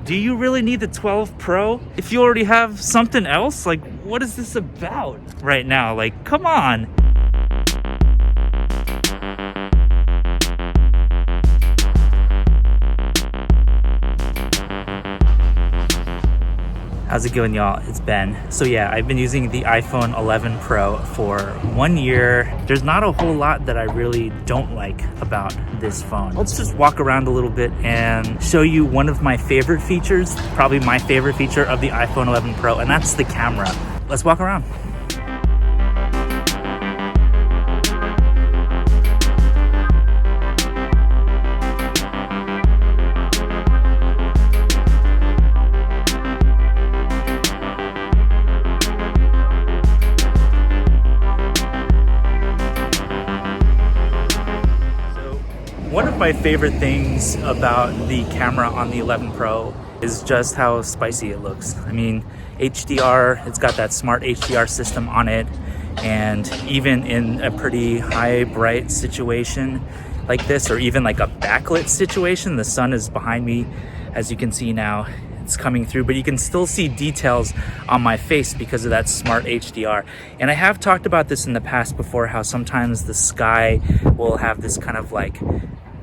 Do you really need the 12 Pro if you already have something else? Like, what is this about right now? Like, come on. How's it going, y'all? It's Ben. So yeah, I've been using the iPhone 11 Pro for 1 year. There's not a whole lot that I really don't like about this phone. Let's just walk around a little bit and show you one of my favorite features, probably my favorite feature of the iPhone 11 Pro, and that's the camera. Let's walk around. One of my favorite things about the camera on the 11 Pro is just how spicy it looks. I mean, HDR, it's got that smart HDR system on it, and even in a pretty high bright situation like this, or even like a backlit situation, the sun is behind me, as you can see now. It's coming through, but you can still see details on my face because of that smart HDR. And I have talked about this in the past before, how sometimes the sky will have this kind of like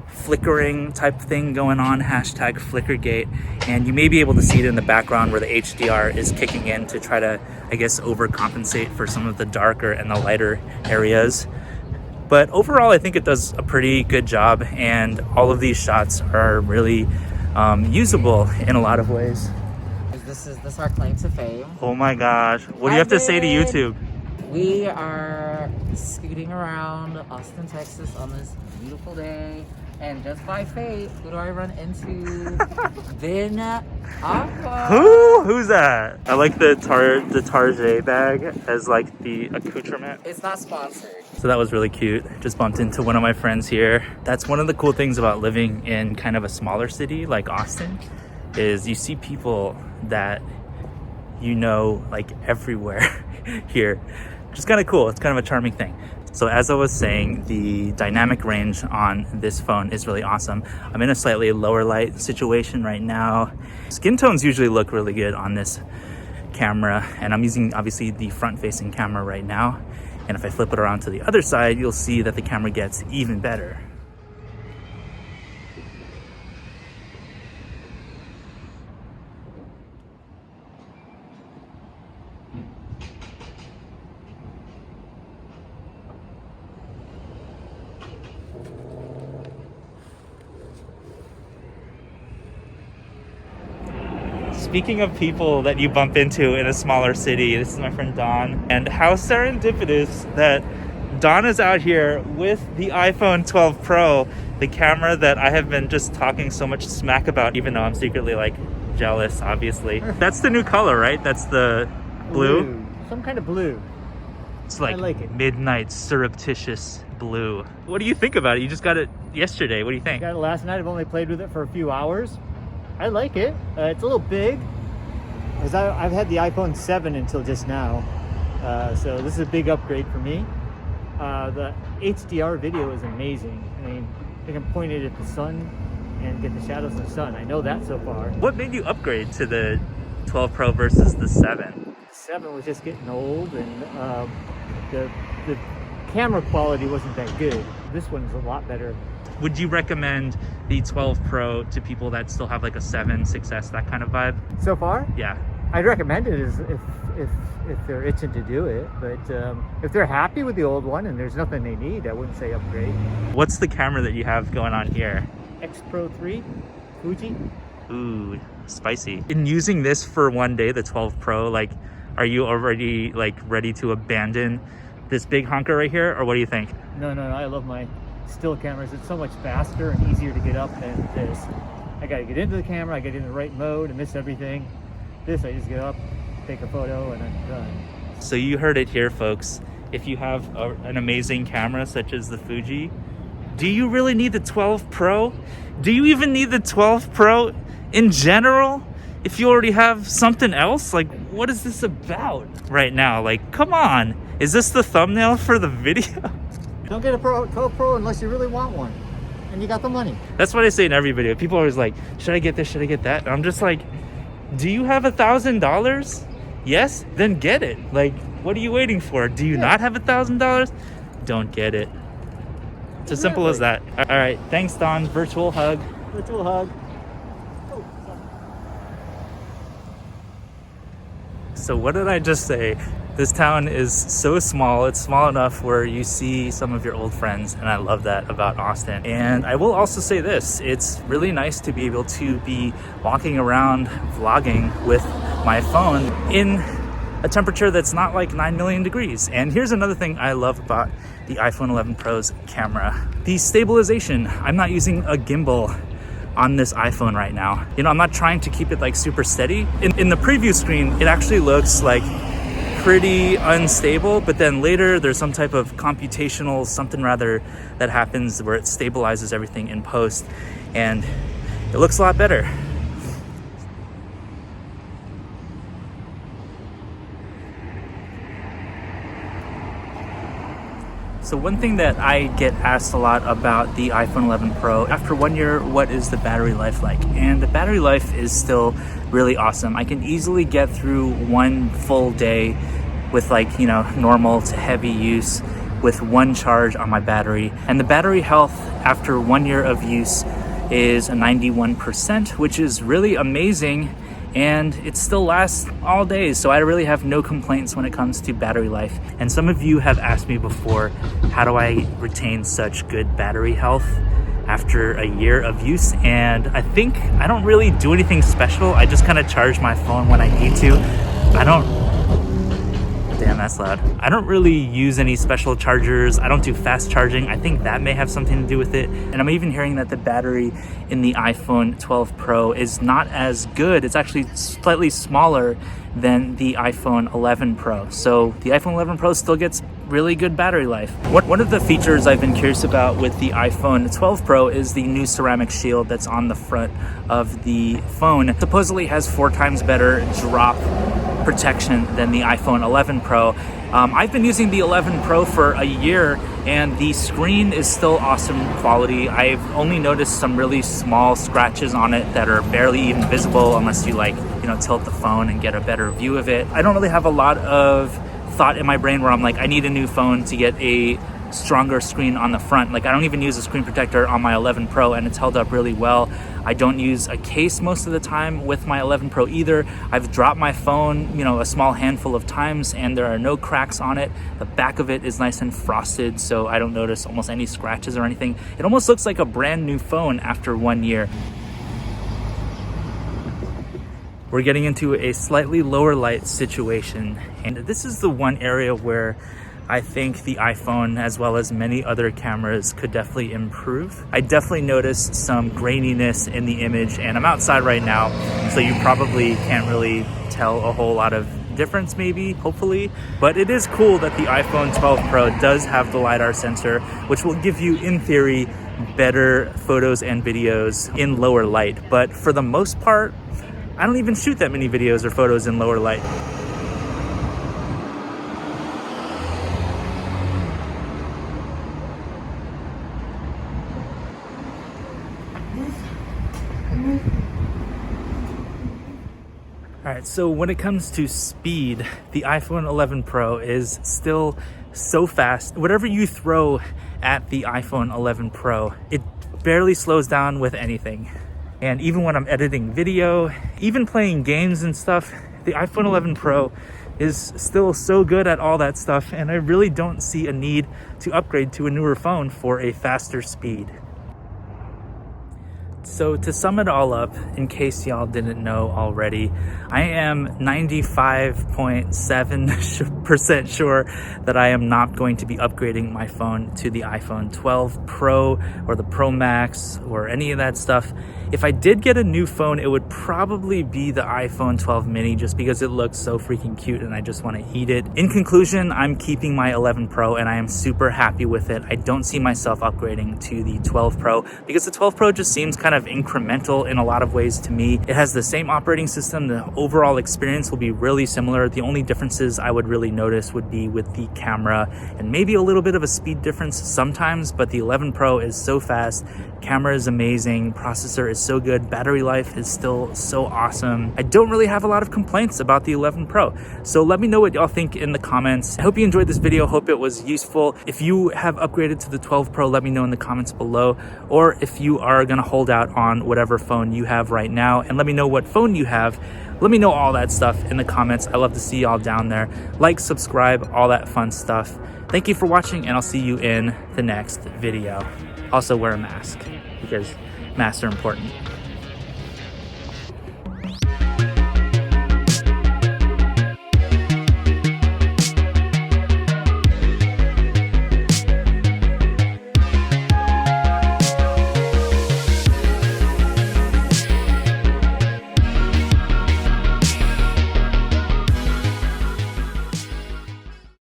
flickering type thing going on, hashtag flickergate, and you may be able to see it in the background where the HDR is kicking in to try to, I guess, overcompensate for some of the darker and the lighter areas. But overall, I think it does a pretty good job, and all of these shots are really usable in a lot of ways. This is our claim to fame. Oh my gosh, what do you have to say to YouTube? We are scooting around Austin, Texas on this beautiful day, and just by fate, who do I run into? Then Aqua. Who's that? I like the Target bag as like the accoutrement. It's not sponsored. So that was really cute. Just bumped into one of my friends here. That's one of the cool things about living in kind of a smaller city like Austin, is you see people that you know like everywhere here. Which is kind of cool. It's kind of a charming thing. So as I was saying, the dynamic range on this phone is really awesome. I'm in a slightly lower light situation right now. Skin tones usually look really good on this camera, and I'm using obviously the front facing camera right now. And if I flip it around to the other side, you'll see that the camera gets even better. Speaking of people that you bump into in a smaller city, this is my friend Don, and how serendipitous that Don is out here with the iPhone 12 Pro, the camera that I have been just talking so much smack about, even though I'm secretly like jealous, obviously. That's the new color, right? That's the blue? Some kind of blue. It's like, I like it. Midnight surreptitious blue. What do you think about it? You just got it yesterday. What do you think? Got it last night. I've only played with it for a few hours. I like it. It's a little big. As I've had the iPhone 7 until just now, so this is a big upgrade for me. The HDR video is amazing. I mean, I can point it at the sun and get the shadows of the sun. I know that so far. What made you upgrade to the 12 Pro versus the 7? The 7 was just getting old, and the camera quality wasn't that good. This one's a lot better. Would you recommend the 12 Pro to people that still have like a 7, 6S, that kind of vibe? So far? Yeah. I'd recommend it if they're itching to do it, but if they're happy with the old one and there's nothing they need, I wouldn't say upgrade. What's the camera that you have going on here? X Pro 3, Fuji. Ooh, spicy. In using this for one day, the 12 Pro, like, are you already like ready to abandon this big honker right here, or what do you think? No, I love my still cameras. It's so much faster and easier to get up than this. I gotta get into the camera, I get in the right mode and miss everything. This, I just get up, take a photo, and I'm done. So you heard it here, folks. If you have an amazing camera such as the Fuji, do you really need the 12 Pro? Do you even need the 12 Pro in general? If you already have something else? Like, what is this about right now? Like, come on. Is this the thumbnail for the video? Don't get a 12 Pro unless you really want one. and you got the money. That's what I say in every video. People are always like, should I get this? Should I get that? And I'm just like, do you have $1,000? Yes? Then get it. Like, what are you waiting for? Do you not have $1,000? Don't get it. It's as simple as that. All right. Thanks, Don. Virtual hug. Virtual hug. So what did I just say? This town is so small. It's small enough where you see some of your old friends, and I love that about Austin. And I will also say this, it's really nice to be able to be walking around vlogging with my phone in a temperature that's not like 9 million degrees. And here's another thing I love about the iPhone 11 Pro's camera. The stabilization. I'm not using a gimbal on this iPhone right now. You know, I'm not trying to keep it like super steady. In the preview screen, it actually looks like pretty unstable, but then later there's some type of computational something rather that happens where it stabilizes everything in post, and it looks a lot better. So one thing that I get asked a lot about the iPhone 11 Pro, after 1 year, what is the battery life like? And the battery life is still really awesome. I can easily get through one full day with like, you know, normal to heavy use with one charge on my battery. And the battery health after 1 year of use is 91%, which is really amazing. And it still lasts all day, so I really have no complaints when it comes to battery life. And some of you have asked me before, how do I retain such good battery health after a year of use? And I think I don't really do anything special. I just kind of charge my phone when I need to. Damn, that's loud. I don't really use any special chargers. I don't do fast charging. I think that may have something to do with it. And I'm even hearing that the battery in the iPhone 12 Pro is not as good. It's actually slightly smaller than the iPhone 11 Pro. So the iPhone 11 Pro still gets really good battery life. One of the features I've been curious about with the iPhone 12 Pro is the new ceramic shield that's on the front of the phone. It supposedly has 4 times better drop protection than the iPhone 11 Pro. I've been using the 11 Pro for a year, and the screen is still awesome quality. I've only noticed some really small scratches on it that are barely even visible unless you like, you know, tilt the phone and get a better view of it. I don't really have a lot of thought in my brain where I'm like, I need a new phone to get a stronger screen on the front. Like, I don't even use a screen protector on my 11 Pro, and it's held up really well. I don't use a case most of the time with my 11 Pro either. I've dropped my phone, you know, a small handful of times, and there are no cracks on it. The back of it is nice and frosted, so I don't notice almost any scratches or anything. It almost looks like a brand new phone after 1 year. We're getting into a slightly lower light situation, and this is the one area where I think the iPhone, as well as many other cameras, could definitely improve. I definitely noticed some graininess in the image, and I'm outside right now, so you probably can't really tell a whole lot of difference, maybe, hopefully. But it is cool that the iPhone 12 Pro does have the LiDAR sensor, which will give you, in theory, better photos and videos in lower light. But for the most part, I don't even shoot that many videos or photos in lower light. All right, so when it comes to speed, the iPhone 11 Pro is still so fast. Whatever you throw at the iPhone 11 Pro, it barely slows down with anything. And even when I'm editing video, even playing games and stuff, the iPhone 11 Pro is still so good at all that stuff, and I really don't see a need to upgrade to a newer phone for a faster speed. So to sum it all up, in case y'all didn't know already, I am 95.7% sure that I am not going to be upgrading my phone to the iPhone 12 Pro or the Pro Max or any of that stuff If I did get a new phone, it would probably be the iPhone 12 mini just because it looks so freaking cute and I just want to eat it. In conclusion, I'm keeping my 11 Pro and I am super happy with it. I don't see myself upgrading to the 12 Pro because the 12 Pro just seems kind of incremental in a lot of ways to me. It has the same operating system. The overall experience will be really similar. The only differences I would really notice would be with the camera and maybe a little bit of a speed difference sometimes, but the 11 Pro is so fast. Camera is amazing, processor is so good, battery life is still so awesome. I don't really have a lot of complaints about the 11 Pro. So let me know what y'all think in the comments. I hope you enjoyed this video, hope it was useful. If you have upgraded to the 12 Pro, let me know in the comments below. Or if you are gonna hold out on whatever phone you have right now, and let me know what phone you have. Let me know all that stuff in the comments. I love to see y'all down there. Like, subscribe, all that fun stuff. Thank you for watching, and I'll see you in the next video. Also wear a mask because masks are important.